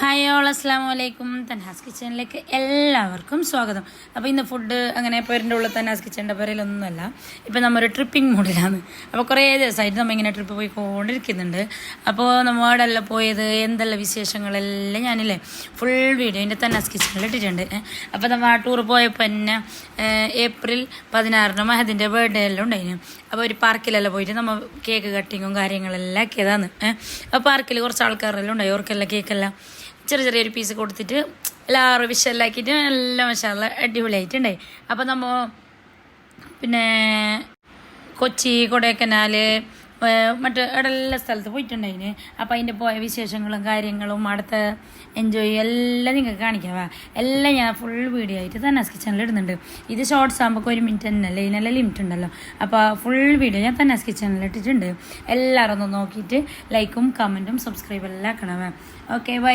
Hi all അസ്സലാമു അലൈക്കും. തൻഹാസ് കിച്ചണിലേക്ക് എല്ലാവർക്കും സ്വാഗതം. അപ്പോൾ ഇന്ന് ഫുഡ് അങ്ങനെ പേരിൻ്റെ ഉള്ളിൽ തൻഹാസ് കിച്ചണിൻ്റെ പേരിലൊന്നുമല്ല. ഇപ്പം നമ്മൊരു ട്രിപ്പിംഗ് മൂഡിലാണ്. അപ്പോൾ കുറേ ദിവസമായിട്ട് നമ്മൾ ഇങ്ങനെ ട്രിപ്പ് പോയിക്കൊണ്ടിരിക്കുന്നുണ്ട്. അപ്പോൾ നമ്മൾ അവിടെ എല്ലാം പോയത് എന്തെല്ലാം വിശേഷങ്ങളെല്ലാം ഞാനില്ലേ ഫുൾ വീഡിയോ എൻ്റെ തൻഹാസ് കിച്ചണിൽ ഇട്ടിട്ടുണ്ട്. അപ്പോൾ നമ്മൾ ആ ടൂർ പോയപ്പോൾ തന്നെ ഏപ്രിൽ 16 മഹദിൻ്റെ ബർത്ത്ഡേ എല്ലാം ഉണ്ടായിരുന്നു. അപ്പോൾ ഒരു പാർക്കിലെല്ലാം പോയിട്ട് നമ്മൾ കേക്ക് കട്ടിങ്ങും കാര്യങ്ങളെല്ലാം ആക്കിയതാണ്. അപ്പോൾ പാർക്കിൽ കുറച്ച് ആൾക്കാരെല്ലാം ഉണ്ടായി. അവർക്കെല്ലാം കേക്കെല്ലാം ചെറിയൊരു പീസ് കൊടുത്തിട്ട് എല്ലാവരും വിഷലാക്കിയിട്ട് എല്ലാം മഷാല്ല അടിപൊളിയായിട്ടുണ്ടായി. അപ്പോൾ നമ്മൾ പിന്നെ കൊച്ചി, കൊടൈക്കനാൽ, മറ്റ് അവിടെ എല്ലാ സ്ഥലത്ത് പോയിട്ടുണ്ടായിന്. അപ്പോൾ അതിൻ്റെ പോയ വിശേഷങ്ങളും കാര്യങ്ങളും അടുത്ത എൻജോയ് എല്ലാം നിങ്ങൾക്ക് കാണിക്കാവാ. എല്ലാം ഞാൻ ഫുൾ വീഡിയോ ആയിട്ട് തൻഹാസ് കിച്ചണിൽ ഇടുന്നുണ്ട്. ഇത് ഷോർട്സ് ആകുമ്പോൾ 1 മിനിറ്റ് തന്നെയല്ലേ, ഇതിനെല്ലാം ലിമിറ്റ് ഉണ്ടല്ലോ. അപ്പോൾ ഫുൾ വീഡിയോ ഞാൻ തൻഹാസ് കിച്ചണിൽ ഇട്ടിട്ടുണ്ട്. എല്ലാവരും ഒന്ന് നോക്കിയിട്ട് ലൈക്കും കമൻറ്റും സബ്സ്ക്രൈബ് എല്ലാം ആക്കണവേ. Okay, by.